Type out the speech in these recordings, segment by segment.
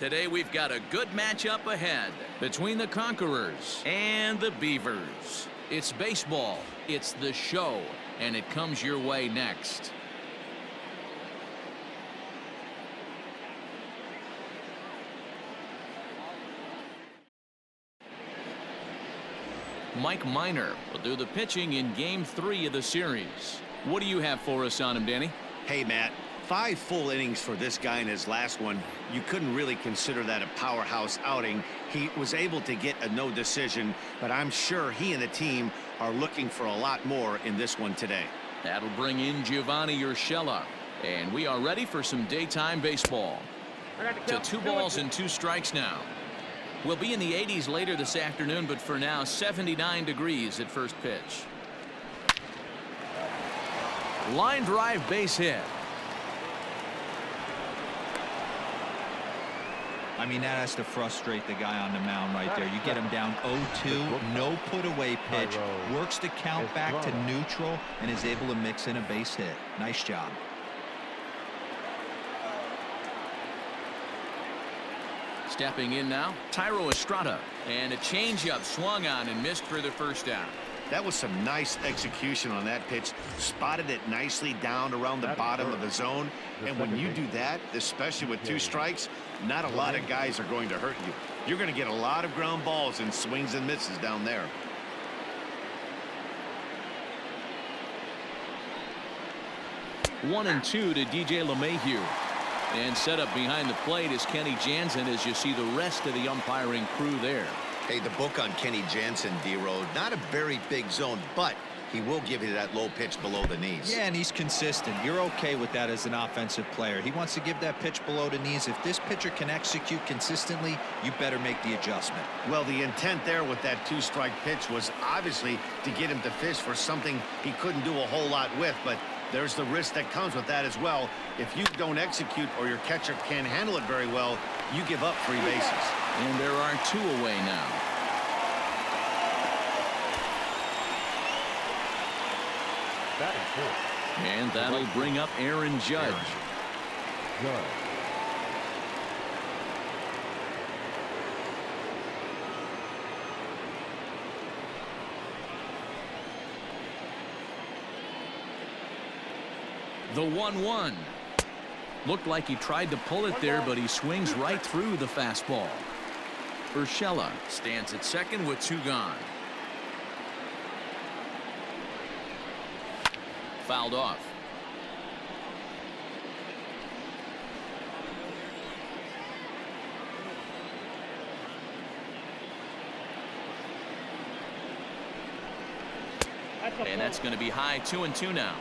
Today we've got a good matchup ahead between the Conquerors and the Beavers. It's baseball, it's the show, and it comes your way next. Mike Minor will do the pitching in Game 3 of the series. What do you have for us on him, Danny? Hey, Matt. 5 full innings for this guy in his last one. You couldn't really consider that a powerhouse outing. He was able to get a no decision, but I'm sure he and the team are looking for a lot more in this one today. That'll bring in Giovanni Urshela, and we are ready for some daytime baseball. To 2 balls and 2 strikes now. We'll be in the 80s later this afternoon, but for now 79 degrees at first pitch. Line drive, base hit. I mean, that has to frustrate the guy on the mound right there. You get him down 0-2, no put-away pitch, works the count back to neutral, and is able to mix in a base hit. Nice job. Stepping in now, Tyro Estrada, and a changeup swung on and missed for the first out. That was some nice execution on that pitch. Spotted it nicely down around the bottom of the zone. And when you do that, especially with 2 strikes, not a lot of guys are going to hurt you. You're going to get a lot of ground balls and swings and misses down there. One and 2 to DJ LeMahieu. And set up behind the plate is Kenny Jansen as you see the rest of the umpiring crew there. Hey, the book on Kenny Jansen, D-Road, not a very big zone, but he will give you that low pitch below the knees. Yeah, and he's consistent. You're okay with that as an offensive player. He wants to give that pitch below the knees. If this pitcher can execute consistently, you better make the adjustment. Well, the intent there with that 2-strike pitch was obviously to get him to fish for something he couldn't do a whole lot with, but there's the risk that comes with that as well. If you don't execute or your catcher can't handle it very well, you give up 3 bases. And there are 2 away now. And that'll bring up Aaron Judge. The 1-1. Looked like he tried to pull it there, but he swings right through the fastball. Urshela stands at second with 2 gone. Fouled off. And that's going to be high. 2-2 now.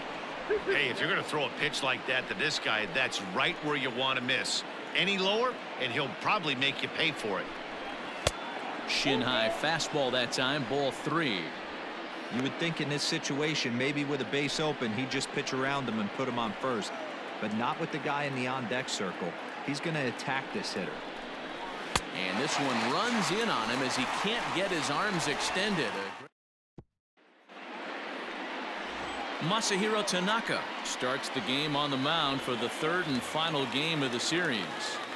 Hey, if you're going to throw a pitch like that to this guy, that's right where you want to miss. Any lower, and he'll probably make you pay for it. Shin high fastball that time. Ball 3. You would think in this situation, maybe with a base open, he'd just pitch around him and put him on first. But not with the guy in the on-deck circle. He's going to attack this hitter. And this one runs in on him as he can't get his arms extended. Masahiro Tanaka starts the game on the mound for the 3rd and final game of the series.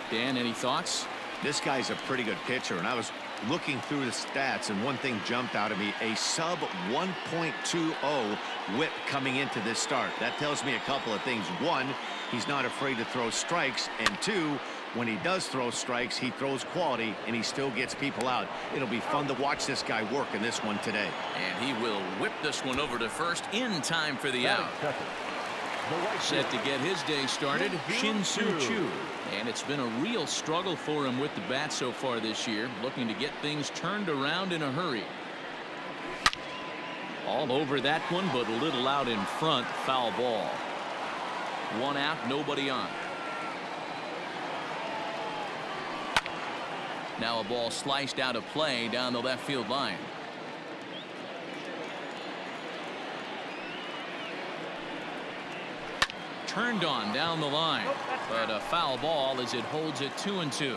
Dan, any thoughts? This guy's a pretty good pitcher, and I was looking through the stats, and one thing jumped out at me: a sub 1.20 whip coming into this start. That tells me a couple of things. 1, he's not afraid to throw strikes, and 2, when he does throw strikes, he throws quality and he still gets people out. It'll be fun to watch this guy work in this one today. And he will whip this one over to first in time for the out. Set to get his day started, Shin-Soo Choo. And it's been a real struggle for him with the bat so far this year, looking to get things turned around in a hurry. All over that one, but a little out in front. Foul ball. 1 out, nobody on. Now a ball sliced out of play down the left field line. Turned on down the line, but a foul ball as it holds it 2-2.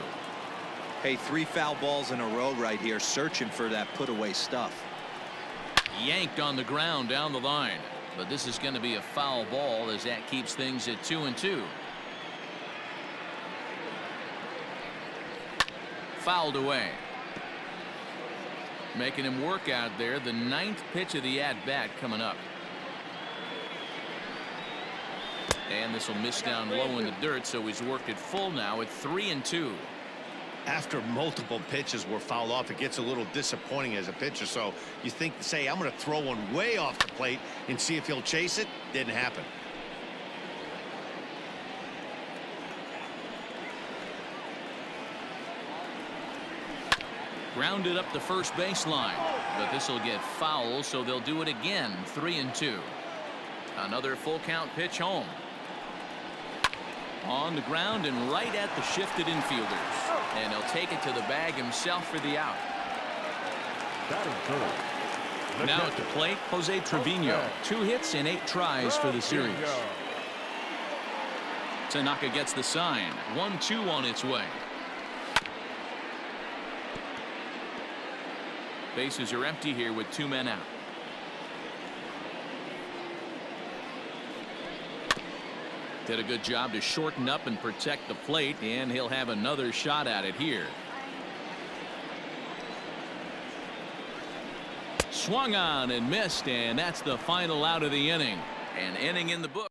Hey, 3 foul balls in a row right here, searching for that put away stuff. Yanked on the ground down the line, but this is going to be a foul ball as that keeps things at 2-2. fouled away. Making him work out there. The 9th pitch of the at-bat coming up. And this will miss down low in the dirt, so he's worked it full now at 3-2. After multiple pitches were fouled off, it gets a little disappointing as a pitcher. So you think, say, I'm going to throw one way off the plate and see if he'll chase it. Didn't happen. Grounded up the first baseline, but this will get foul, so they'll do it again. 3-2. Another full count pitch home. On the ground and right at the shifted infielders, and he'll take it to the bag himself for the out. Now at the plate, Jose Trevino. 2 hits and 8 tries for the series. Tanaka gets the sign. 1-2 on its way. Bases are empty here with 2 men out. Did a good job to shorten up and protect the plate, and he'll have another shot at it here. Swung on and missed, and that's the final out of the inning. An inning in the book.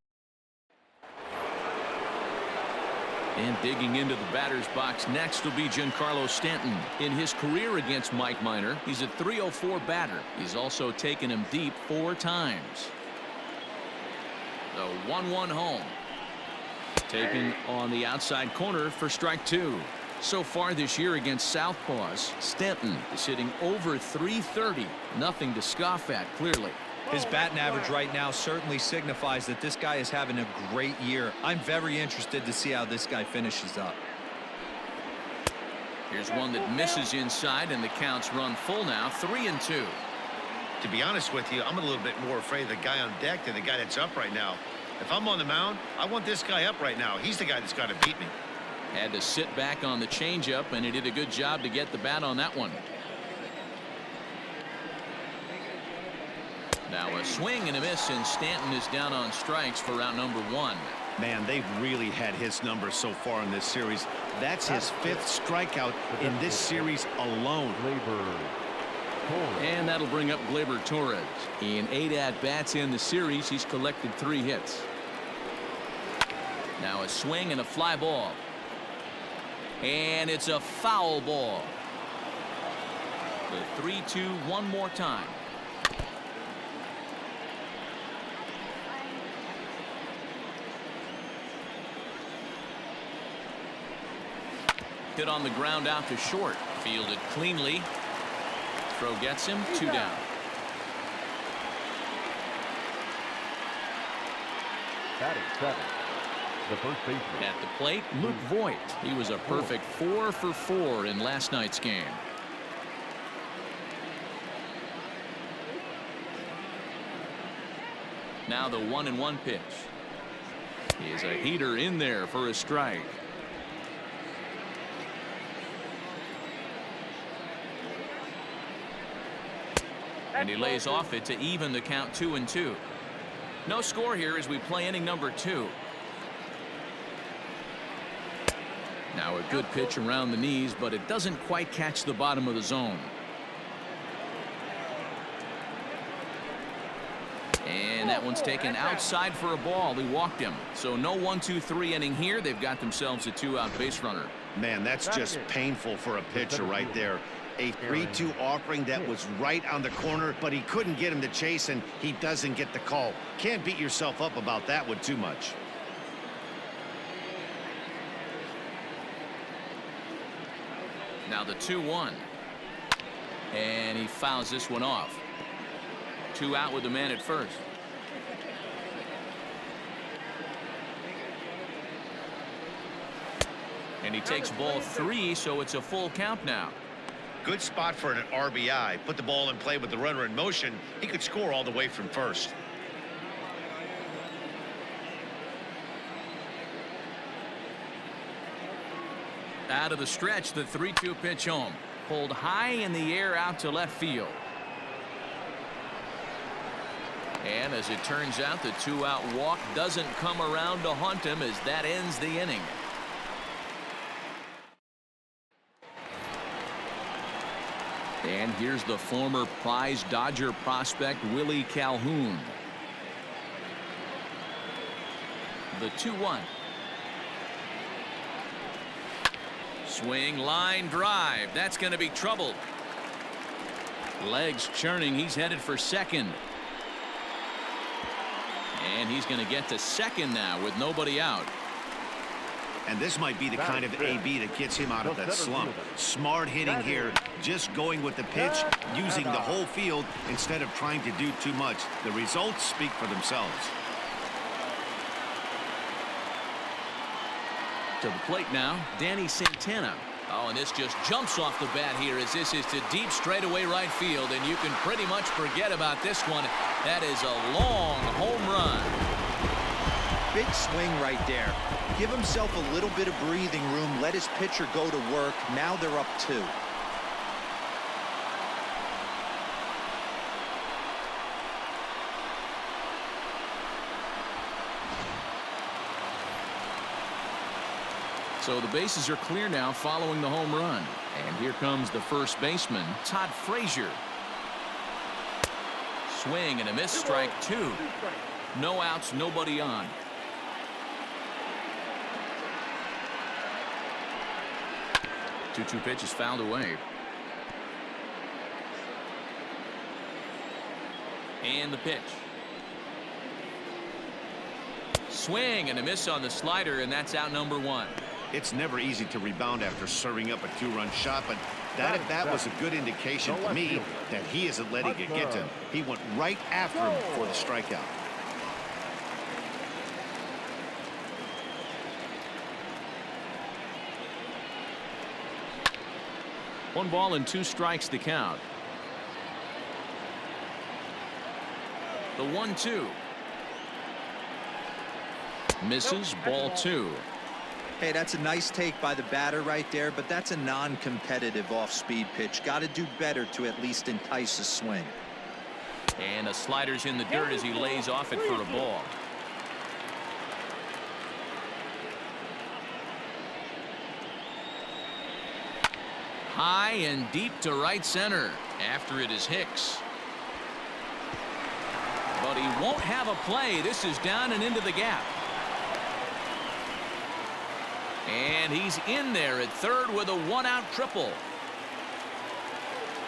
And digging into the batter's box next will be Giancarlo Stanton. In his career against Mike Minor, he's a .304 batter. He's also taken him deep 4 times. The 1-1 home. Taken on the outside corner for strike 2. So far this year against Southpaws, Stanton is hitting over .330. Nothing to scoff at, clearly. His batting average right now certainly signifies that this guy is having a great year. I'm very interested to see how this guy finishes up. Here's one that misses inside, and the count's run full now. 3-2. To be honest with you, I'm a little bit more afraid of the guy on deck than the guy that's up right now. If I'm on the mound, I want this guy up right now. He's the guy that's got to beat me. Had to sit back on the changeup, and he did a good job to get the bat on that one. Now a swing and a miss, and Stanton is down on strikes for round number 1. Man, they've really had his number so far in this series. That's his 5th strikeout in this series alone. And that'll bring up Gleyber Torres. In 8 at-bats in the series, he's collected 3 hits. Now a swing and a fly ball. And it's a foul ball. The 3-2 one more time. Hit on the ground out to short. Fielded cleanly. Throw gets him. 2 down. Batting 7. The first baseman. At the plate, Luke Voigt. He was a perfect 4 for 4 in last night's game. Now the 1-1 pitch. He is a heater in there for a strike. And he lays off it to even the count. 2-2. No score here as we play inning number 2. Now a good pitch around the knees, but it doesn't quite catch the bottom of the zone. And that one's taken outside for a ball. He walked him. So no 1-2-3 inning here. They've got themselves a 2-out base runner. Man, that's just painful for a pitcher right there. A 3-2 offering that was right on the corner, but he couldn't get him to chase, and he doesn't get the call. Can't beat yourself up about that one too much. Now the 2-1. And he fouls this one off. 2 out with the man at first. And he takes ball 3, so it's a full count now. Good spot for an RBI. Put the ball in play with the runner in motion. He could score all the way from first. Out of the stretch, the 3-2 pitch home. Pulled high in the air out to left field. And as it turns out, the 2-out walk doesn't come around to haunt him as that ends the inning. And here's the former prize Dodger prospect Willie Calhoun. The 2-1. Swing, line drive. That's going to be trouble. Legs churning. He's headed for second. And he's going to get to second now with nobody out. And this might be the kind of AB that gets him out of that slump. Smart hitting here, just going with the pitch, using the whole field instead of trying to do too much. The results speak for themselves. To the plate now, Danny Santana. Oh, and this just jumps off the bat here as this is to deep straightaway right field, and you can pretty much forget about this one. That is a long home run. Big swing right there. Give himself a little bit of breathing room. Let his pitcher go to work. Now they're up 2. So the bases are clear now following the home run. And here comes the first baseman, Todd Frazier. Swing and a miss, strike 2. No outs, nobody on. Two pitch is fouled away. And the pitch. Swing and a miss on the slider, and that's out number 1. It's never easy to rebound after serving up a 2-run shot, but that at bat was a good indication to me that he isn't letting it get to him. He went right after him for the strikeout. One ball and 2 strikes to count. The 1-2. Misses, ball 2. Hey, that's a nice take by the batter right there, but that's a non-competitive off-speed pitch. Got to do better to at least entice a swing. And the slider's in the dirt as he lays off it for a ball. High and deep to right center. After it is Hicks. But he won't have a play. This is down and into the gap. And he's in there at third with a 1-out triple.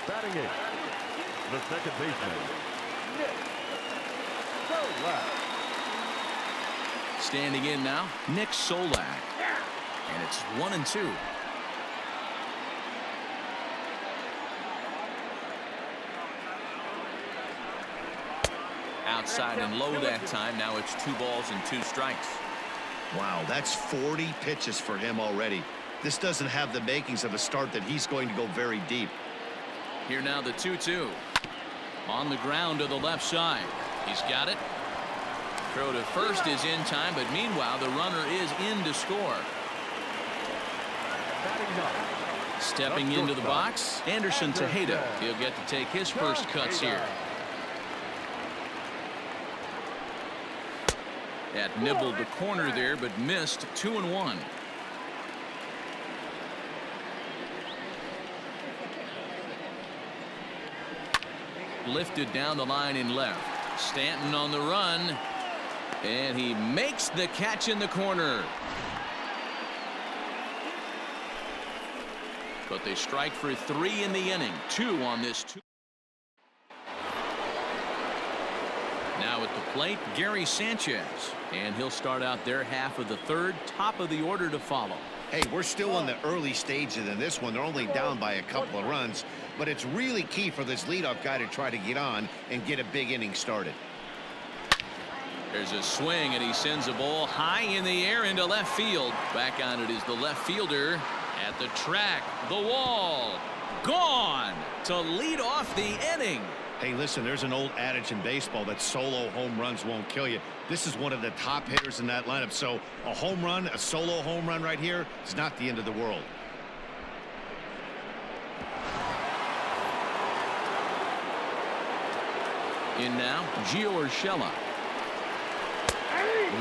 Batting in, the second baseman, Nick Solak. Standing in now, Nick Solak. And it's 1-2. Outside and low that time. Now it's 2 balls and 2 strikes. Wow, that's 40 pitches for him already. This doesn't have the makings of a start that he's going to go very deep. Here now the 2-2. On the ground to the left side. He's got it. Throw to first is in time, but meanwhile the runner is in to score. Stepping into the box, Anderson Tejeda. He'll get to take his first cuts here. That nibbled the corner there, but missed. 2-1. Lifted down the line in left. Stanton on the run. And he makes the catch in the corner. But they strike for 3 in the inning. 2 on this 2. Now at the plate, Gary Sanchez. And he'll start out their half of the third. Top of the order to follow. Hey, we're still in the early stages in this one. They're only down by a couple of runs. But it's really key for this leadoff guy to try to get on and get a big inning started. There's a swing, and he sends a ball high in the air into left field. Back on it is the left fielder at the track. The wall. Gone to lead off the inning. Hey, listen, there's an old adage in baseball that solo home runs won't kill you. This is one of the top hitters in that lineup. So a home run, a solo home run right here is not the end of the world. In now, Gio Urshela.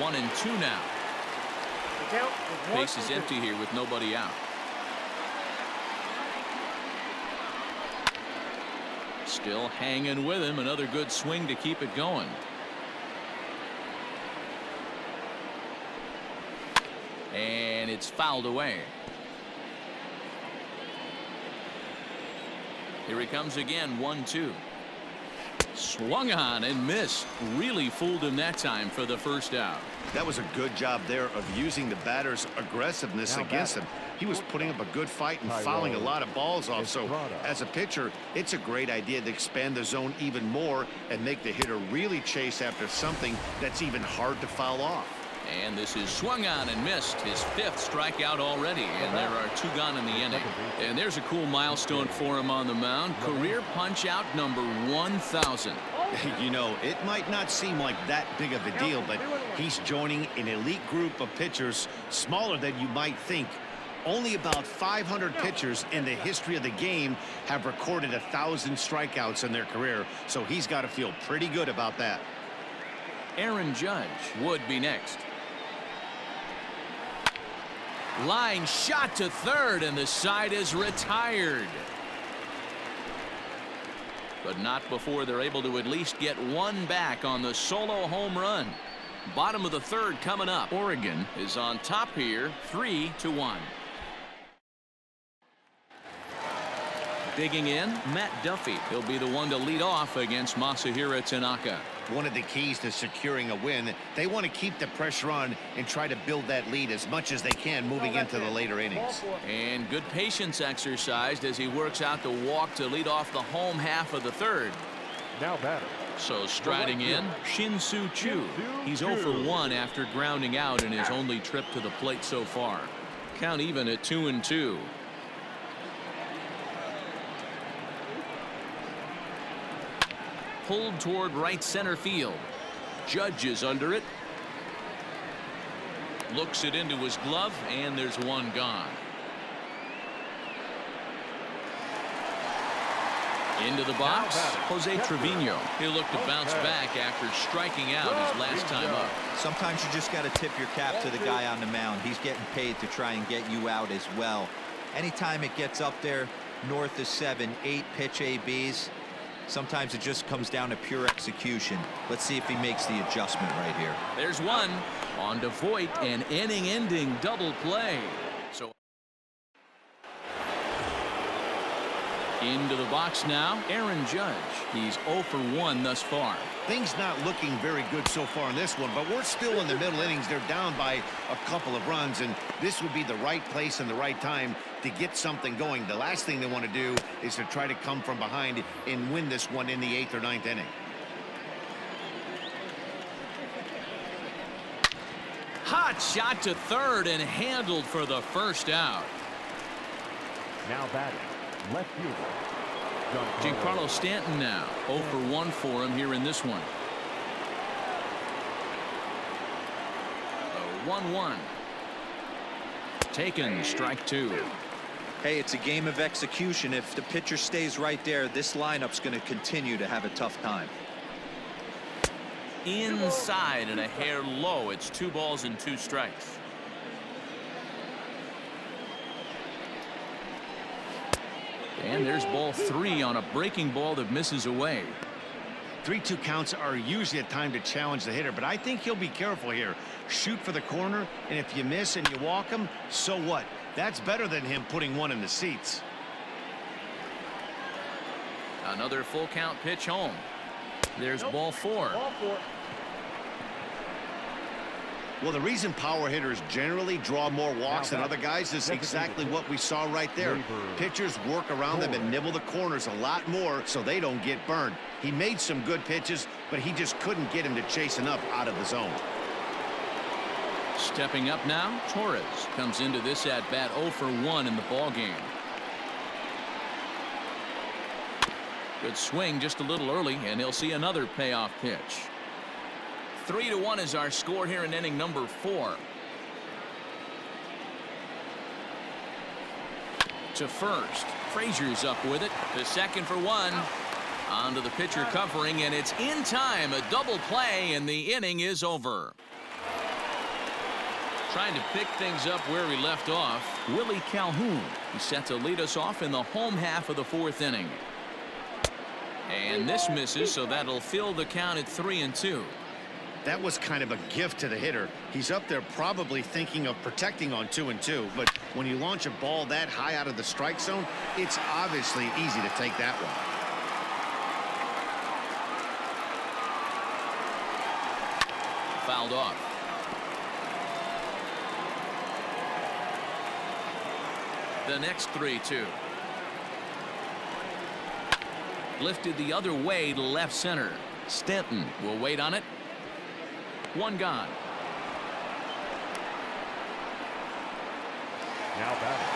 1-2 now. Base is empty here with nobody out. Still hanging with him. Another good swing to keep it going. And it's fouled away. Here he comes again. 1-2. Swung on and missed. Really fooled him that time for the first out. That was a good job there of using the batter's aggressiveness against him. He was putting up a good fight and fouling a lot of balls off. So as a pitcher, it's a great idea to expand the zone even more and make the hitter really chase after something that's even hard to foul off. And this is swung on and missed. His 5th strikeout already, and there are 2 gone in the inning. And there's a cool milestone for him on the mound. Career punch out number 1,000. You know, it might not seem like that big of a deal, but he's joining an elite group of pitchers smaller than you might think. Only about 500 pitchers in the history of the game have recorded 1,000 strikeouts in their career, so he's got to feel pretty good about that. Aaron Judge would be next. Line shot to third, and the side is retired. But not before they're able to at least get one back on the solo home run. Bottom of the 3rd coming up. Oregon is on top here, 3-1. Digging in, Matt Duffy. He'll be the one to lead off against Masahiro Tanaka. One of the keys to securing a win, they want to keep the pressure on and try to build that lead as much as they can moving into the later innings. And good patience exercised as he works out the walk to lead off the home half of the 3rd. Now batter. So striding in, Shin-Soo Choo. He's 0 for 1 after grounding out in his only trip to the plate so far. Count even at 2-2. Pulled toward right center field. Judge is under it. Looks it into his glove, and there's one gone. Into the box, Jose Trevino. He'll look to bounce back after striking out his last time up. Sometimes you just got to tip your cap to the guy on the mound. He's getting paid to try and get you out as well. Anytime it gets up there north of 7, 8 pitch ABs, sometimes it just comes down to pure execution. Let's see if he makes the adjustment right here. There's one. On to Voit, an inning-ending double play. So into the box now, Aaron Judge. He's 0 for 1 thus far. Things not looking very good so far in this one, but we're still in the middle innings. They're down by a couple of runs, and this would be the right place and the right time to get something going. The last thing they want to do is to try to come from behind and win this one in the 8th or 9th inning. Hot shot to third and handled for the first out. Now batting. Left fielder. Giancarlo Stanton now 0 for 1 for him here in this one. 1-1. Taken, strike 2. Hey, it's a game of execution. If the pitcher stays right there, this lineup's going to continue to have a tough time. Inside and a hair low. It's 2 balls and 2 strikes. And there's ball 3 on a breaking ball that misses away. 3-2 counts are usually a time to challenge the hitter, but I think he'll be careful here. Shoot for the corner, and if you miss and you walk him, so what? That's better than him putting one in the seats. Another full count pitch home. There's ball 4. Well, the reason power hitters generally draw more walks than other guys is exactly what we saw right there. Pitchers work around them and nibble the corners a lot more so they don't get burned. He made some good pitches, but he just couldn't get him to chase enough out of the zone. Stepping up now, Torres comes into this at bat 0 for 1 in the ball game. Good swing just a little early, and he'll see another payoff pitch. 3-1 is our score here in inning number 4. To first. Frazier's up with it. To second for 1. Onto the pitcher covering, and it's in time. A double play, and the inning is over. Trying to pick things up where we left off, Willie Calhoun. He's set to lead us off in the home half of the 4th inning. And this misses, so that'll fill the count at 3-2. That was kind of a gift to the hitter. He's up there probably thinking of protecting on 2-2, but when you launch a ball that high out of the strike zone, it's obviously easy to take that one. Fouled off. The next 3-2. Lifted the other way to left center. Stanton will wait on it. One gone. Now batting.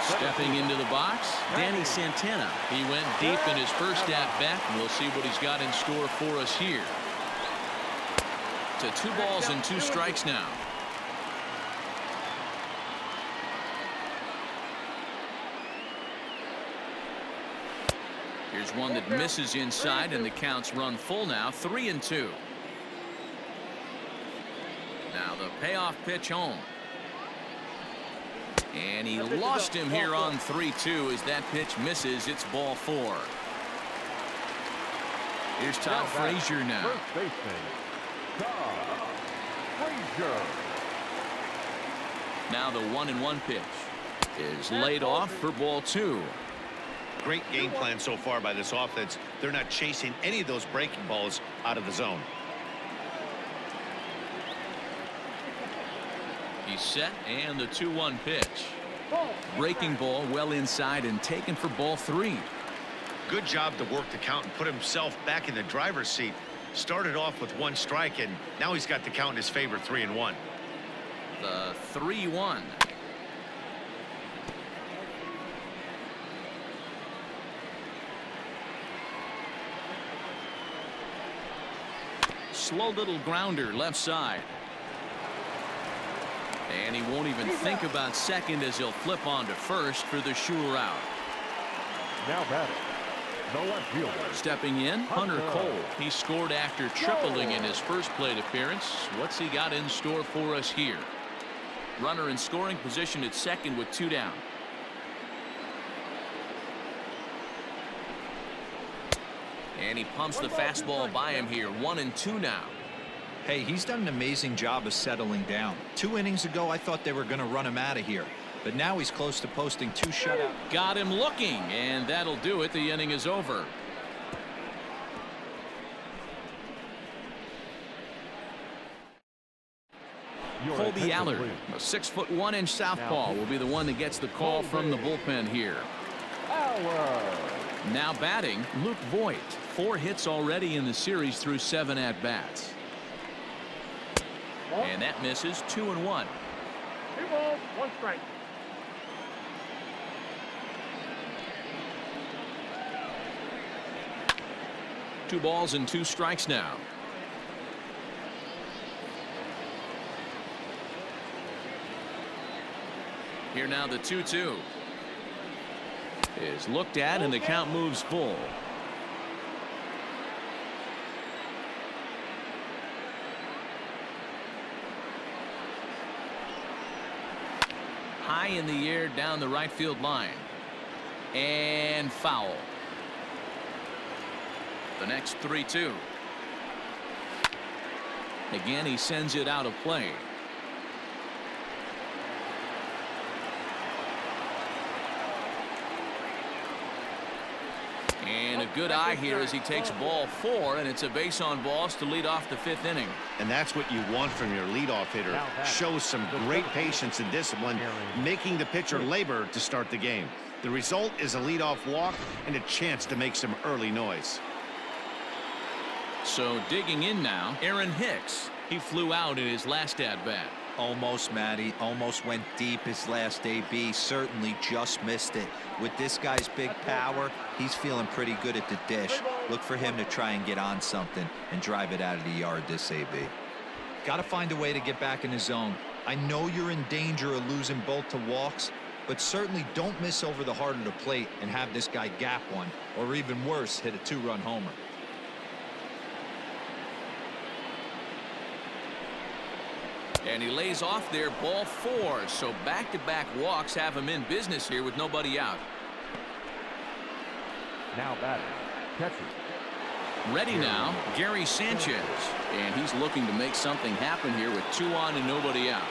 Stepping into the box, Danny Santana. He went deep in his first at-bat, and we'll see what he's got in store for us here. To 2 balls and 2 strikes now. Here's one that misses inside, and the count's run full now, 3-2. Now the payoff pitch home. And he lost him here on 3-2 as that pitch misses. It's ball 4. Here's Todd Frazier now. First baseman, Todd Frazier. Now the 1-1 pitch is laid off for ball 2. Great game plan so far by this offense. They're not chasing any of those breaking balls out of the zone. He's set, and the 2-1 pitch. Breaking ball well inside and taken for ball 3. Good job to work the count and put himself back in the driver's seat. Started off with 1 strike, and now he's got the count in his favor, 3-1. The 3-1. Slow little grounder left side. And he won't even think about second as he'll flip on to first for the sure out. Now batting. The left fielder. Stepping in, Hunter Cole. He scored after tripling in his first plate appearance. What's he got in store for us here? Runner in scoring position at second with 2 down. And he pumps the fastball by him here. 1-2 now. Hey, he's done an amazing job of settling down. 2 innings ago, I thought they were going to run him out of here. But now he's close to posting 2 shutouts. Got him looking, and that'll do it. The inning is over. Colby Allard, a 6'1" southpaw, will be the one that gets the call from the bullpen here. Now batting, Luke Voigt. 4 hits already in the series through 7 at-bats. And that misses. 2-1. 2 balls, 1 strike. Two balls and 2 strikes now. Here now the 2-2 is looked at, and the count moves full. High in the air down the right field line, and foul. The next 3-2. Again, he sends it out of play. And a good eye here as he takes ball 4, and it's a base on balls to lead off the 5th inning. And that's what you want from your leadoff hitter. Shows some great patience and discipline, making the pitcher labor to start the game. The result is a leadoff walk and a chance to make some early noise. So digging in now, Aaron Hicks. He flew out in his last at-bat. Almost, Matty. Almost went deep his last AB. Certainly just missed it. With this guy's big power, he's feeling pretty good at the dish. Look for him to try and get on something and drive it out of the yard this AB. Got to find a way to get back in the zone. I know you're in danger of losing both to walks, but certainly don't miss over the heart of the plate and have this guy gap one, or even worse, hit a 2-run homer. And he lays off there, ball 4. So back-to-back walks have him in business here with nobody out. Now batting, catcher. Ready now, Gary Sanchez. And he's looking to make something happen here with 2 on and nobody out.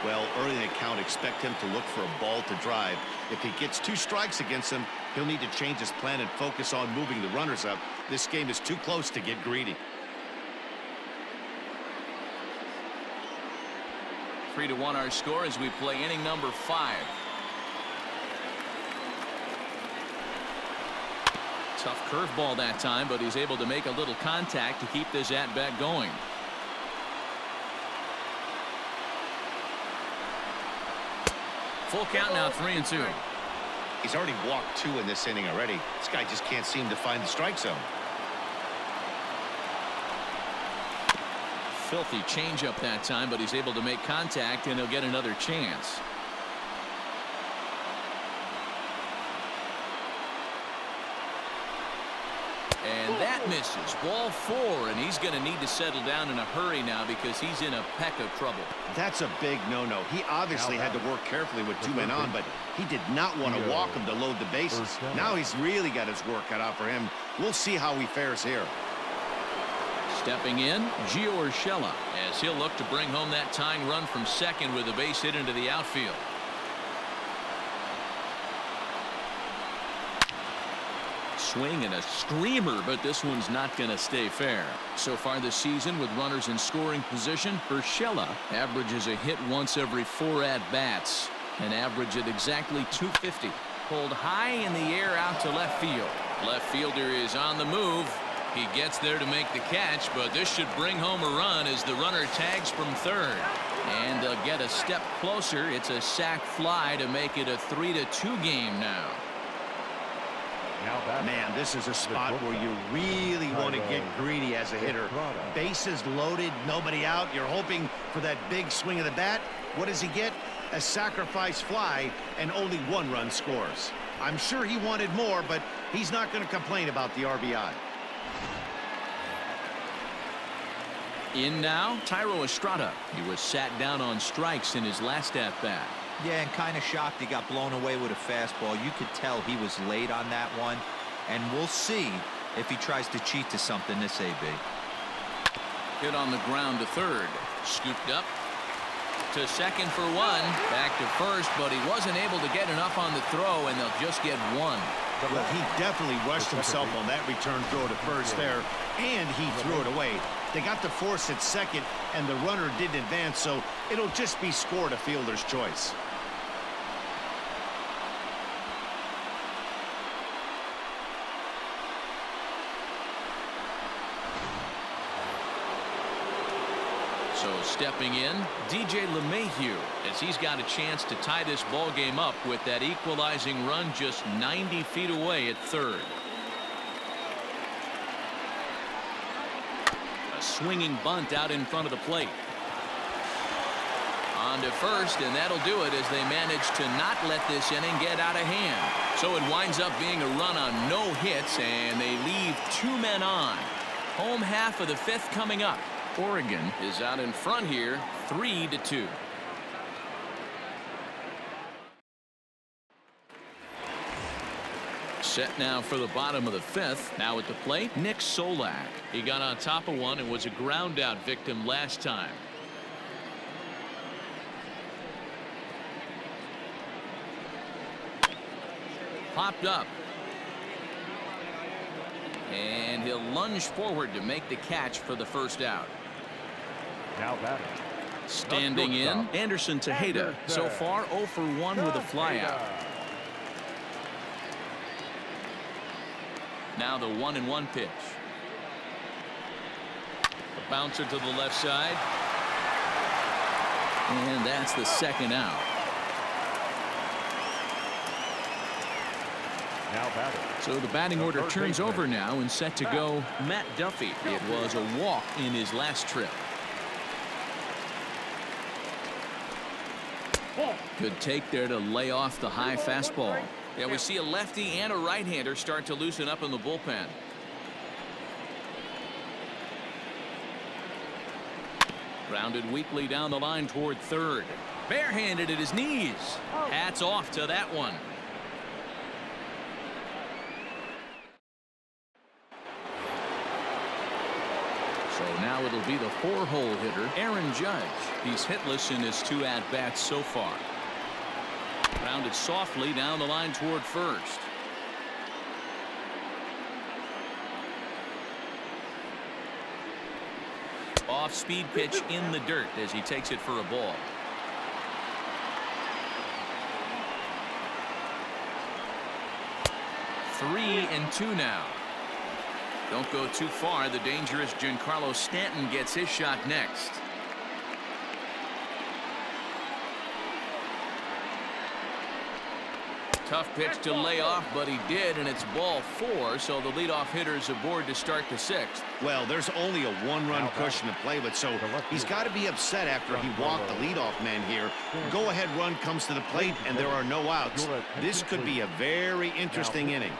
Well, early in the count, expect him to look for a ball to drive. If he gets 2 strikes against him, he'll need to change his plan and focus on moving the runners up. This game is too close to get greedy. 3-1 our score as we play inning number 5. Tough curveball that time, but he's able to make a little contact to keep this at-bat going. Full count now, 3-2. He's already walked 2 in this inning already. This guy just can't seem to find the strike zone. Filthy changeup that time, but he's able to make contact, and he'll get another chance. And that misses. Ball 4, and he's going to need to settle down in a hurry now because he's in a peck of trouble. That's a big no-no. He obviously had to work carefully with 2 men on, but he did not want to walk him to load the bases. Now he's really got his work cut out for him. We'll see how he fares here. Stepping in, Gio Urshela, as he'll look to bring home that tying run from second with a base hit into the outfield. Swing and a screamer, but this one's not going to stay fair. So far this season, with runners in scoring position, Urshela averages a hit once every 4 at-bats, an average at exactly 250. Pulled high in the air out to left field. Left fielder is on the move. He gets there to make the catch, but this should bring home a run as the runner tags from third. And they'll get a step closer. It's a sac fly to make it a 3-2 game now. Man, this is a spot where you really want to get greedy as a hitter. Bases loaded, nobody out. You're hoping for that big swing of the bat. What does he get? A sacrifice fly, and only 1 run scores. I'm sure he wanted more, but he's not going to complain about the RBI. In now, Thairo Estrada. He was sat down on strikes in his last at-bat. Yeah, and kind of shocked he got blown away with a fastball. You could tell he was late on that one, and we'll see if he tries to cheat to something this AB. Hit on the ground to third. Scooped up to second for 1. Back to first, but he wasn't able to get enough on the throw, and they'll just get 1. Well, he definitely rushed himself on that return throw to first there, and he threw it away. They got the force at second, and the runner didn't advance, so it'll just be scored a fielder's choice. So stepping in, DJ LeMahieu, as he's got a chance to tie this ball game up with that equalizing run just 90 feet away at third. A swinging bunt out in front of the plate. On to first, and that'll do it as they manage to not let this inning get out of hand. So it winds up being a run on no hits, and they leave 2 men on. Home half of the 5th coming up. Oregon is out in front here, 3-2. Set now for the bottom of the 5th. Now at the plate, Nick Solak. He got on top of one and was a ground out victim last time. Popped up. And he'll lunge forward to make the catch for the first out. Now batting. Standing in, Anderson Tejeda. So far 0 for 1 with a flyout. Now the 1-1 pitch. A bouncer to the left side. And that's the second out. Now batting. So the batting order turns over now and set to go Matt Duffy. It was a walk in his last trip. Good take there to lay off the high fastball. Yeah, we see a lefty and a right-hander start to loosen up in the bullpen. Grounded weakly down the line toward third. Barehanded at his knees. Hats off to that one. So now it'll be the 4-hole hitter, Aaron Judge. He's hitless in his 2 at-bats so far. Grounded softly down the line toward first. Off-speed pitch in the dirt as he takes it for a ball. Three and 2 now. Don't go too far. The dangerous Giancarlo Stanton gets his shot next. Tough pitch to lay off, but he did, and it's ball 4, so the leadoff hitter's aboard to start the 6th. Well, there's only a 1-run cushion to play with, so he's got to be upset after he walked the leadoff man here. Go-ahead run comes to the plate, and there are no outs. This could be a very interesting inning.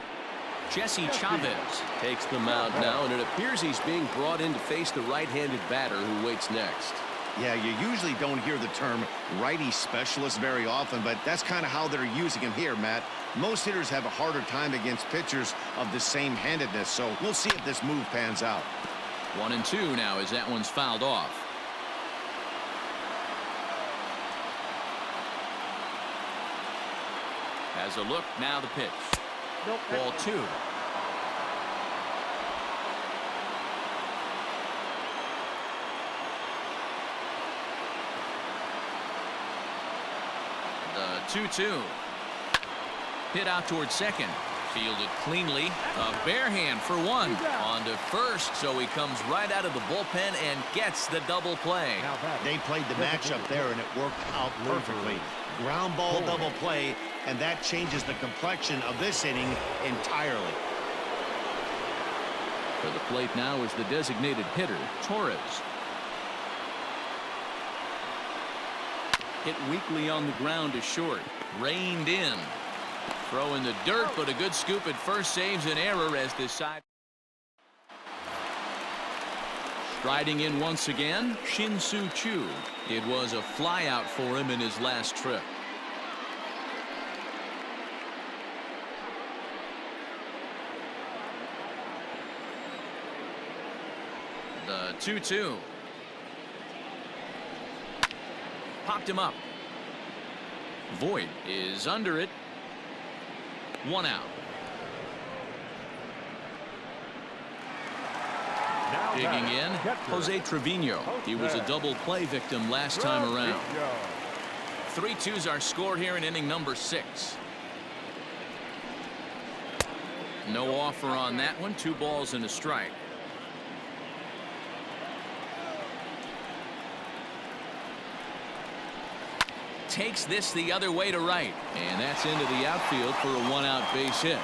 Jesse Chavez takes the mound now, and it appears he's being brought in to face the right-handed batter who waits next. Yeah, you usually don't hear the term righty specialist very often, but that's kind of how they're using him here, Matt. Most hitters have a harder time against pitchers of the same handedness, so we'll see if this move pans out. 1 and 2 now as that one's fouled off. Has a look, now the pitch. Ball 2. The 2-2. Hit out towards second. Fielded cleanly. A bare hand for 1. On to first, so he comes right out of the bullpen and gets the double play. They played the matchup there, and it worked out perfectly. Ground ball double play, and that changes the complexion of this inning entirely. For the plate now is the designated hitter, Torres. Hit weakly on the ground to short. Reined in. Throw in the dirt, but a good scoop at first saves an error as this side. Striding in once again, Shin-Soo Choo. It was a flyout for him in his last trip. The 2-2. Popped him up. Voit is under it. 1 out. Digging in, Jose Trevino. He was a double play victim last time around. 3-2s are scored here in inning number 6. No offer on that one. 2 balls and a strike. Takes this the other way to right, and that's into the outfield for a 1-out base hit.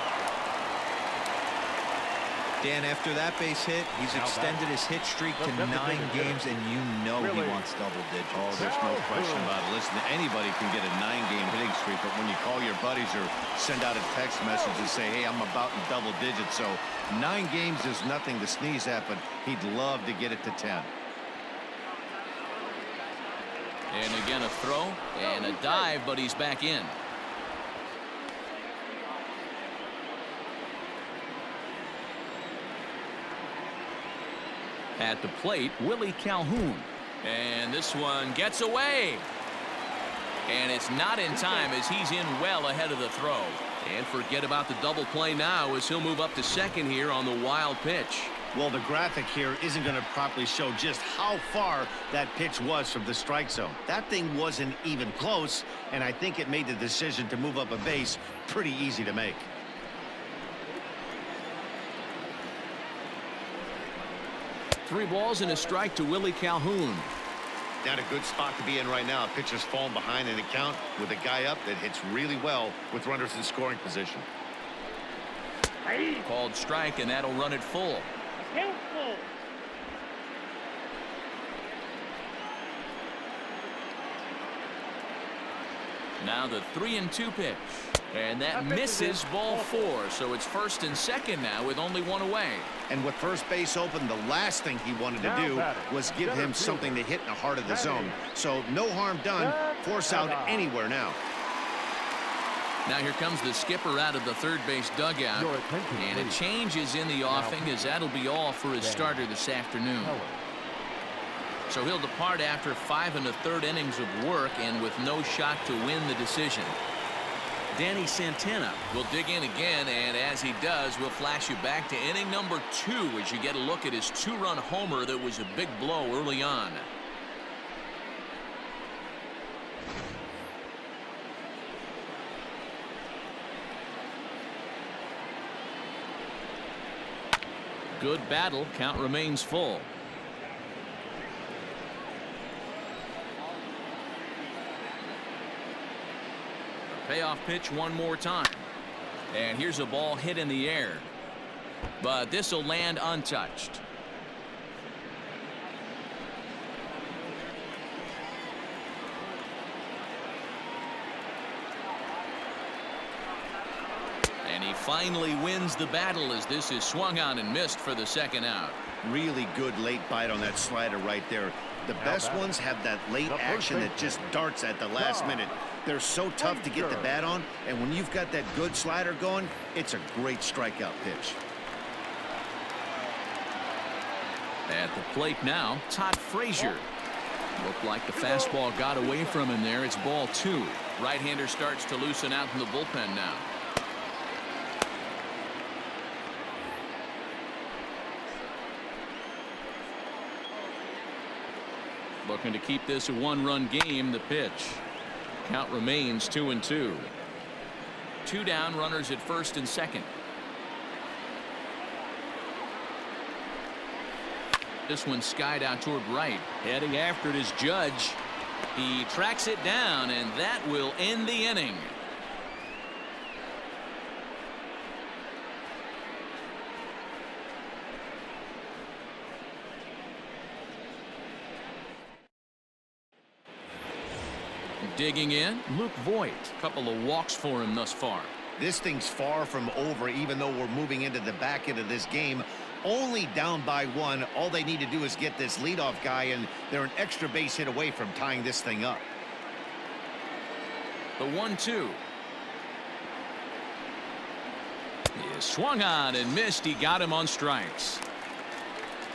Dan, after that base hit, he's extended his hit streak to 9 games, and you know he wants double digits. Oh, there's no question about it. Listen, anybody can get a 9-game hitting streak, but when you call your buddies or send out a text message and say, hey, I'm about in double digits, so 9 games is nothing to sneeze at, but he'd love to get it to 10. And again a throw and a dive, but he's back in. At the plate, Willie Calhoun. And this one gets away. And it's not in time as he's in well ahead of the throw. And forget about the double play now as he'll move up to second here on the wild pitch. Well, the graphic here isn't going to properly show just how far that pitch was from the strike zone. That thing wasn't even close, and I think it made the decision to move up a base pretty easy to make. Three balls and a strike to Willie Calhoun. Not a good spot to be in right now. Pitcher's falling behind in the count with a guy up that hits really well with runners in scoring position. Called strike, and that'll run it full. Now the 3-2 pitch, and that misses ball 4, so it's first and second now with only 1 away. And with first base open, the last thing he wanted to do was give him something to hit in the heart of the zone. So no harm done. Force out anywhere now. Now here comes the skipper out of the third base dugout, and a change is in the offing as that'll be all for his starter this afternoon. So he'll depart after 5 1/3 innings of work and with no shot to win the decision. Danny Santana will dig in again, and as he does, we'll flash you back to inning number 2 as you get a look at his 2-run homer that was a big blow early on. Good battle. Count remains full. Payoff pitch one more time. And here's a ball hit in the air. But this will land untouched. And he finally wins the battle as this is swung on and missed for the second out. Really good late bite on that slider right there. The best ones have that late action that just darts at the last minute. They're so tough to get the bat on, and when you've got that good slider going, it's a great strikeout pitch. At the plate now, Todd Frazier. Looked like the fastball got away from him there. It's ball 2. Right-hander starts to loosen out in the bullpen now. Looking to keep this a 1-run game. The pitch. Count remains 2-2. 2 down, runners at first and second. This one skied out toward right. Heading after it is Judge. He tracks it down, and that will end the inning. Digging in, Luke Voigt. Couple of walks for him thus far. This thing's far from over, even though we're moving into the back end of this game. Only down by 1. All they need to do is get this leadoff guy, and they're an extra base hit away from tying this thing up. The 1-2. He swung on and missed. He got him on strikes.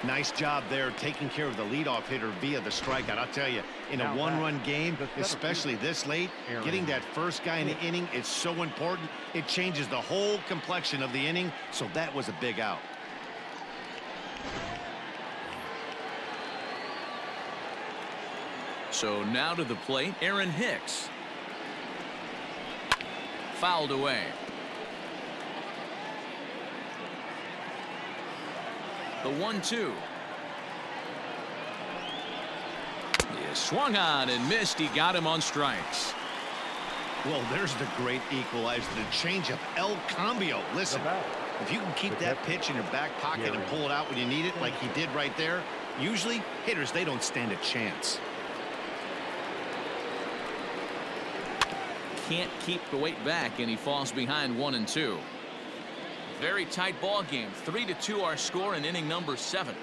Nice job there taking care of the leadoff hitter via the strikeout. I'll tell you, in a 1-run game, especially this late, getting that first guy in the inning is so important. It changes the whole complexion of the inning, so that was a big out. So now to the plate, Aaron Hicks. Fouled away. The 1-2. He swung on and missed. He got him on strikes. Well, there's the great equalizer, the changeup, El Cambio. Listen, if you can keep that pitch in your back pocket and pull it out when you need it, like he did right there, usually hitters, they don't stand a chance. Can't keep the weight back, and he falls behind 1-2. Very tight ball game. 3-2 our score in inning number 7.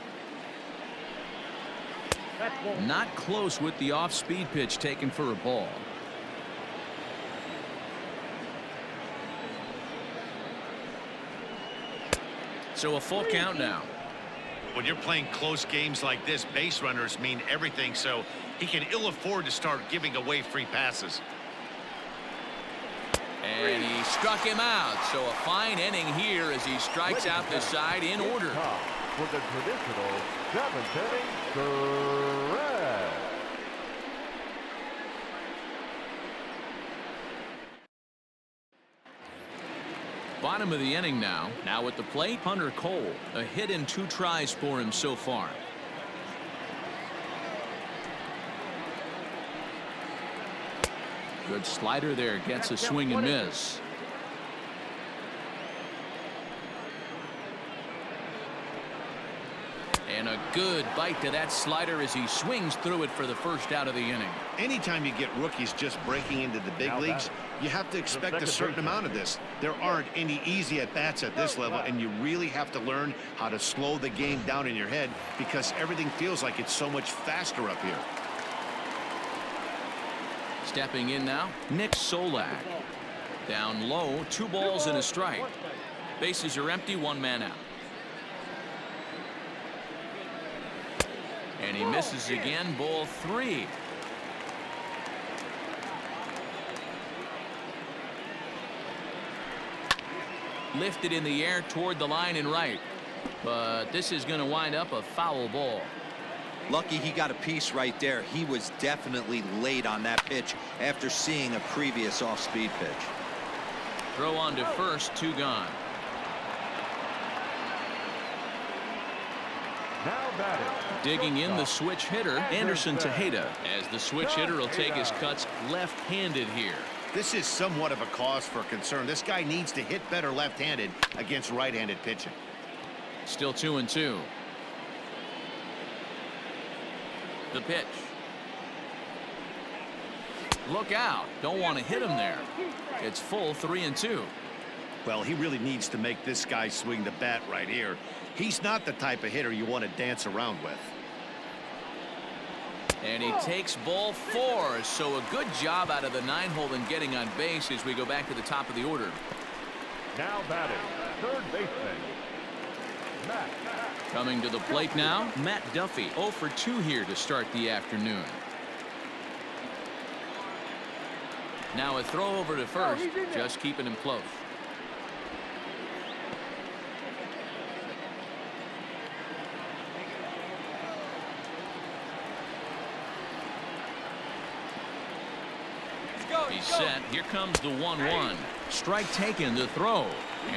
Not close with the off-speed pitch taken for a ball. So a full count now. When you're playing close games like this, base runners mean everything, so he can ill afford to start giving away free passes. And he struck him out. So a fine inning here as he strikes out the side in order. For the traditional 7th inning, correct. Bottom of the inning now. Now at the plate, Hunter Cole. A hit and 2 tries for him so far. Good slider there. Gets a swing and miss. And a good bite to that slider as he swings through it for the first out of the inning. Anytime you get rookies just breaking into the big leagues, you have to expect a certain amount of this. There aren't any easy at-bats at this level, and you really have to learn how to slow the game down in your head because everything feels like it's so much faster up here. Stepping in now, Nick Solak. Down low, 2 balls and a strike. Bases are empty, 1 man out. And he misses again, ball 3. Lifted in the air toward the line and right. But this is going to wind up a foul ball. Lucky he got a piece right there. He was definitely late on that pitch after seeing a previous off-speed pitch. Throw on to first, 2 gone. Now batting. Digging in the switch hitter, Anderson Tejeda, as the switch hitter will take his cuts left-handed here. This is somewhat of a cause for concern. This guy needs to hit better left-handed against right-handed pitching. Still 2-2. The pitch. Look out. Don't want to hit him there. It's full 3-2. Well, he really needs to make this guy swing the bat right here. He's not the type of hitter you want to dance around with. And he takes ball 4. So a good job out of the 9-hole in getting on base as we go back to the top of the order. Now batting. Third baseman. Matt. Coming to the plate now, Matt Duffy, 0 for 2 here to start the afternoon. Now a throw over to first, just keeping him close. He's set. Here comes the 1-1. Strike taken, the throw.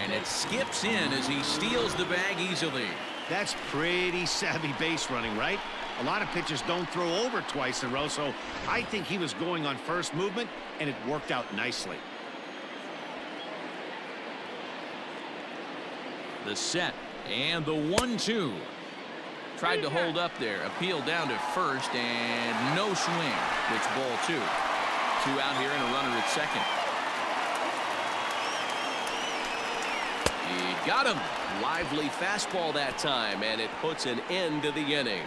And it skips in as he steals the bag easily. That's pretty savvy base running, right? A lot of pitchers don't throw over twice in a row, so I think he was going on first movement, and it worked out nicely. The set and the 1-2. Tried to hold up there. Appeal down to first, and no swing. It's ball 2. 2 out here and a runner at second. He got him. Lively fastball that time, and it puts an end to the inning.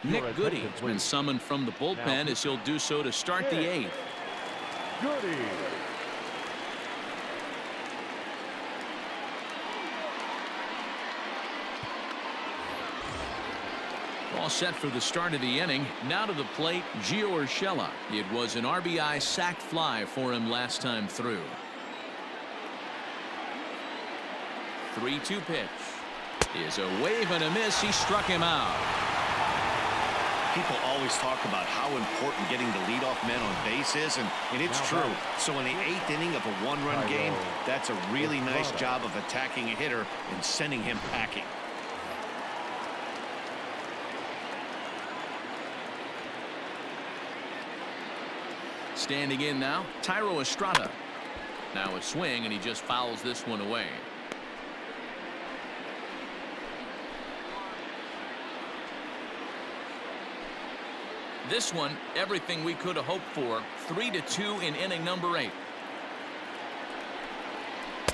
Nick Goody has been summoned from the bullpen as he'll do so to start the 8th. Goody. All set for the start of the inning. Now to the plate, Gio Urshela. It was an RBI sac fly for him last time through. 3-2 pitch. Is a wave and a miss. He struck him out. People always talk about how important getting the leadoff man on base is, and it's true. So in the 8th inning of a 1-run game, that's a really nice job of attacking a hitter and sending him packing. Standing in now, Thairo Estrada. Now a swing, and he just fouls this one away. This one, everything we could have hoped for. 3-2 in inning number 8.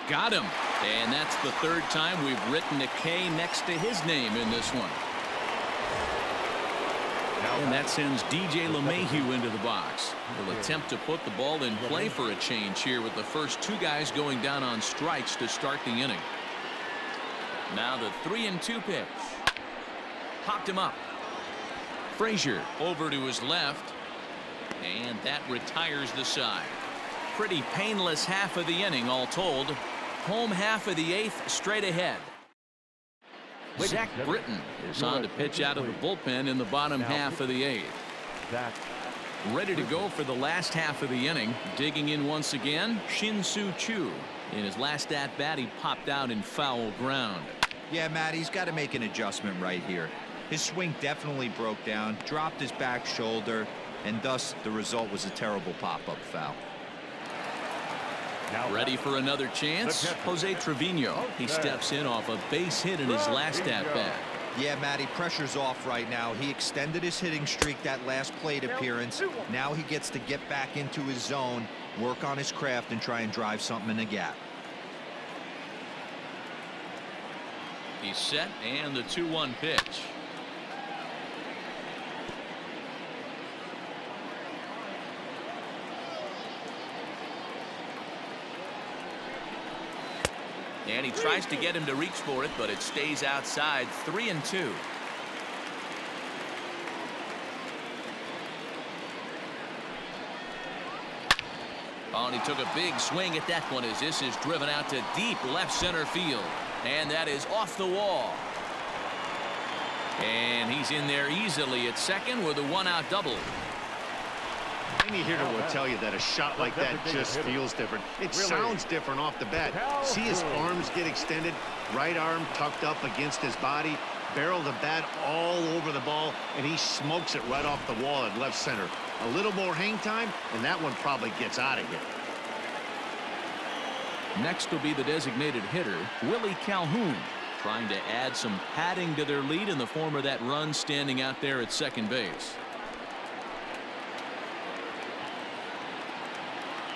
Got him. And that's the 3rd time we've written a K next to his name in this one. And that sends DJ LeMahieu into the box. He'll attempt to put the ball in play for a change here with the first 2 guys going down on strikes to start the inning. Now the 3-2 pitch. Popped him up. Frazier over to his left, and that retires the side. Pretty painless half of the inning all told. Home half of the 8th straight ahead. Zach Britton is on to pitch out of the bullpen in the bottom half of the 8th. Ready to go for the last half of the inning. Digging in once again, Shin-Soo Choo. In his last at-bat, he popped out in foul ground. Yeah, Matt, he's got to make an adjustment right here. His swing definitely broke down, dropped his back shoulder, and thus the result was a terrible pop-up foul. Ready for another chance? Jose Trevino. He steps in off a base hit in his last at-bat. Yeah, Matty, pressure's off right now. He extended his hitting streak that last plate appearance. Now he gets to get back into his zone, work on his craft, and try and drive something in the gap. He's set, and the 2-1 pitch. And he tries to get him to reach for it, but it stays outside. 3-2. Oh, and he took a big swing at that one as this is driven out to deep left center field. And that is off the wall. And he's in there easily at second with a one-out double. Any hitter will tell you that a shot like that just feels different. It sounds different off the bat. See his arms get extended, right arm tucked up against his body, barrel the bat all over the ball, and he smokes it right off the wall at left center. A little more hang time, and that one probably gets out of here. Next will be the designated hitter, Willie Calhoun, trying to add some padding to their lead in the form of that run standing out there at second base.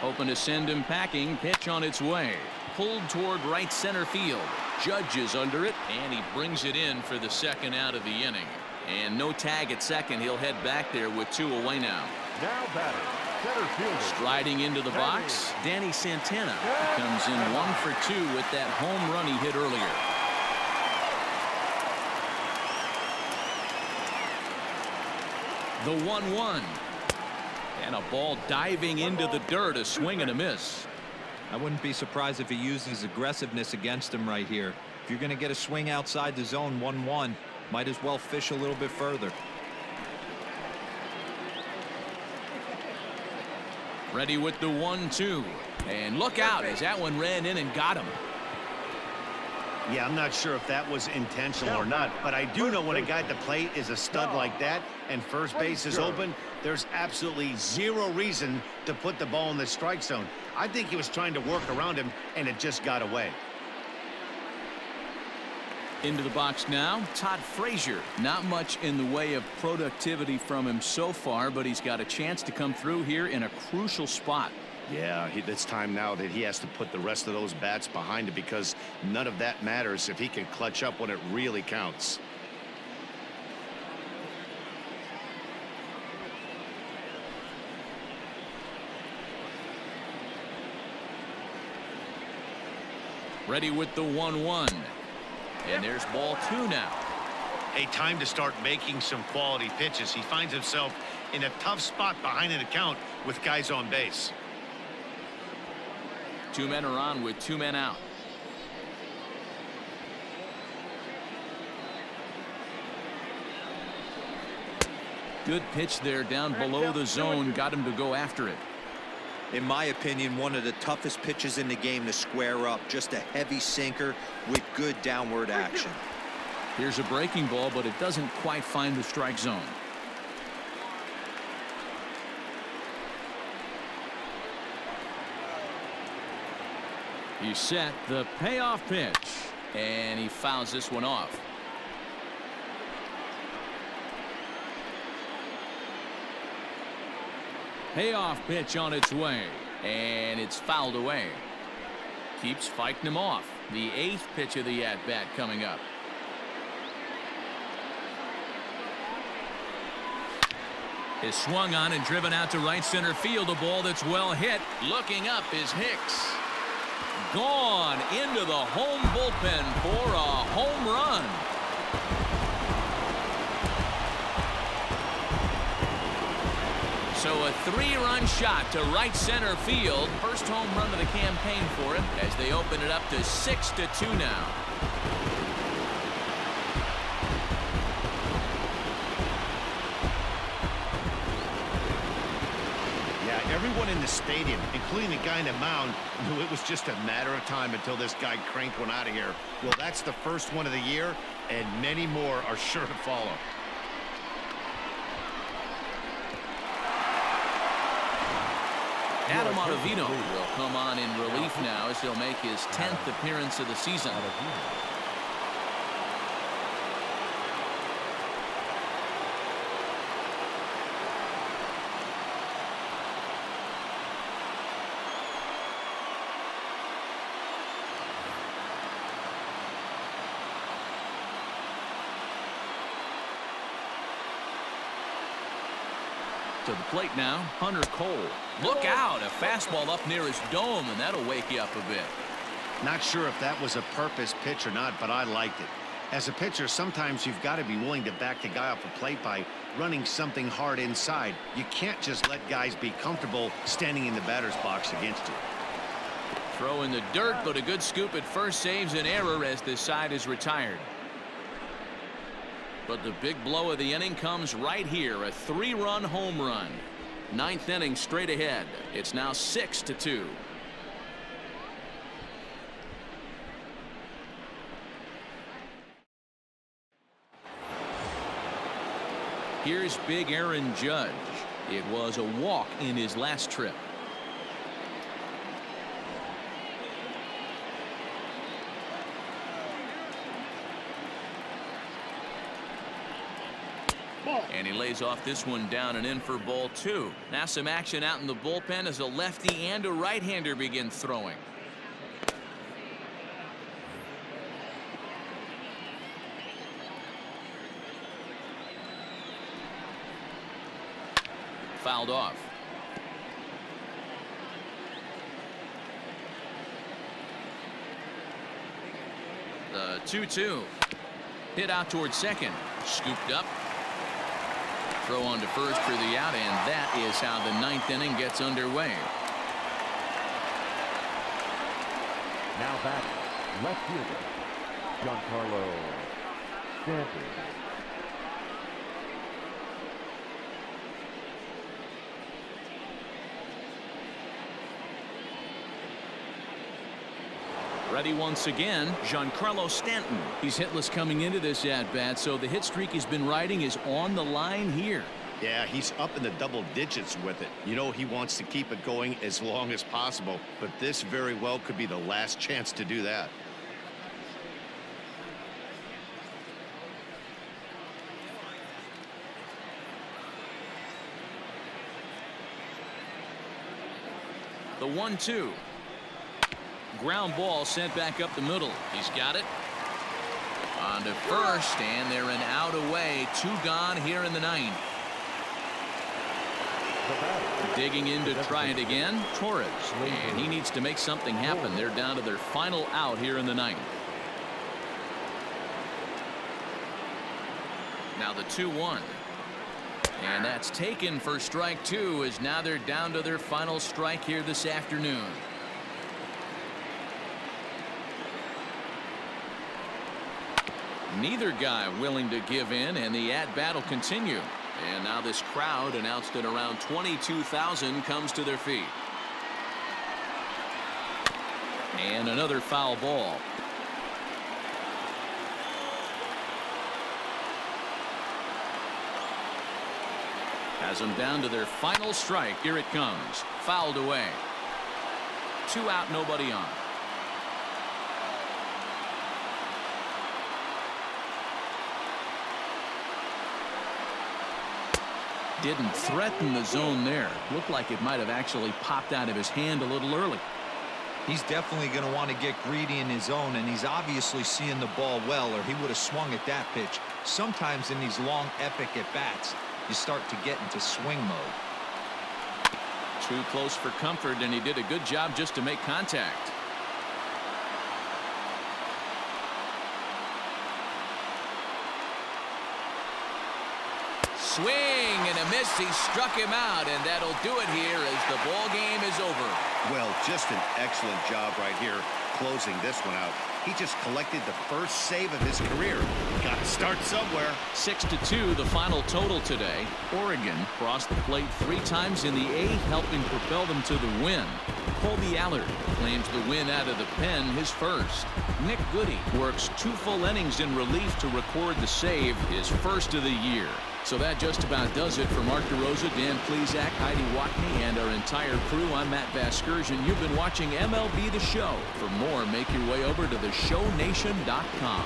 Hoping to send him packing. Pitch on its way. Pulled toward right center field. Judge is under it, and he brings it in for the second out of the inning. And no tag at second. He'll head back there with 2 away now. Now batting, center fielder. Striding into the box, Danny Santana. He comes in 1 for 2 with that home run he hit earlier. The 1-1. And a ball diving into the dirt, a swing and a miss. I wouldn't be surprised if he uses aggressiveness against him right here. If you're going to get a swing outside the zone 1-1, might as well fish a little bit further. Ready with the 1-2. And look out as that one ran in and got him. Yeah, I'm not sure if that was intentional or not, but I do know when a guy at the plate is a stud like that and first base is open, there's absolutely zero reason to put the ball in the strike zone. I think he was trying to work around him, and it just got away. Into the box now, Todd Frazier. Not much in the way of productivity from him so far, but he's got a chance to come through here in a crucial spot. Yeah, it's time now that he has to put the rest of those bats behind him because none of that matters if he can clutch up when it really counts. Ready with the 1-1. And there's ball 2 now. A time to start making some quality pitches. He finds himself in a tough spot behind an account with guys on base. 2 men are on with 2 men out. Good pitch there down below the zone. Got him to go after it. In my opinion, one of the toughest pitches in the game to square up. Just a heavy sinker with good downward action. Here's a breaking ball, but it doesn't quite find the strike zone. He's set the payoff pitch, and he fouls this one off. Payoff pitch on its way, and it's fouled away. Keeps fighting him off. The 8th pitch of the at-bat coming up. Is swung on and driven out to right center field. A ball that's well hit. Looking up is Hicks. Gone into the home bullpen for a home run. So a 3-run shot to right center field. First home run of the campaign for him as they open it up to 6-2 now. Everyone in the stadium, including the guy in the mound, knew it was just a matter of time until this guy cranked one out of here. Well, that's the first one of the year, and many more are sure to follow. Adam Ottavino will come on in relief now as he'll make his 10th appearance of the season. To the plate now, Hunter Cole. Look out, a fastball up near his dome, and that'll wake you up a bit. Not sure if that was a purpose pitch or not, but I liked it. As a pitcher, sometimes you've got to be willing to back the guy off the plate by running something hard inside. You can't just let guys be comfortable standing in the batter's box against you. Throw in the dirt, but a good scoop at first saves an error as this side is retired. But the big blow of the inning comes right here, a 3-run home run. 9th inning straight ahead. It's now 6-2. Here's big Aaron Judge. It was a walk in his last trip. And he lays off this one down and in for ball 2. Now some action out in the bullpen as a lefty and a right-hander begin throwing. Fouled off. The 2-2. Hit out towards second. Scooped up. Throw on to first for the out, and that is how the 9th inning gets underway. Now back, left fielder, Giancarlo Stanton. Ready once again, Giancarlo Stanton. He's hitless coming into this at-bat, so the hit streak he's been riding is on the line here. Yeah, he's up in the double digits with it. You know he wants to keep it going as long as possible, but this very well could be the last chance to do that. The 1-2. Ground ball sent back up the middle. He's got it. On to first, and they're an out away. 2 gone here in the 9th. Digging in to try it again, Torres. And he needs to make something happen. They're down to their final out here in the 9th. Now the 2-1. And that's taken for strike 2, as now they're down to their final strike here this afternoon. Neither guy willing to give in, and the at-bat will continue. And now this crowd, announced at around 22,000, comes to their feet. And another foul ball. Has them down to their final strike. Here it comes. Fouled away. 2 out, nobody on. Didn't threaten the zone there. Looked like it might have actually popped out of his hand a little early. He's definitely going to want to get greedy in his zone, and he's obviously seeing the ball well, or he would have swung at that pitch. Sometimes in these long epic at-bats, you start to get into swing mode. Too close for comfort, and he did a good job just to make contact. Swing and a miss. He struck him out, and that'll do it here as the ball game is over. Well, just an excellent job right here closing this one out. He just collected the first save of his career. Got to start somewhere. 6-2 the final total today. Oregon crossed the plate 3 times in the 8th, helping propel them to the win. Colby Allard claims the win out of the pen, his first. Nick Goody works 2 full innings in relief to record the save, his first of the year. So that just about does it for Mark DeRosa, Dan Plesac, Heidi Watney, and our entire crew. I'm Matt Vasgersian. You've been watching MLB The Show. For more, make your way over to theshownation.com.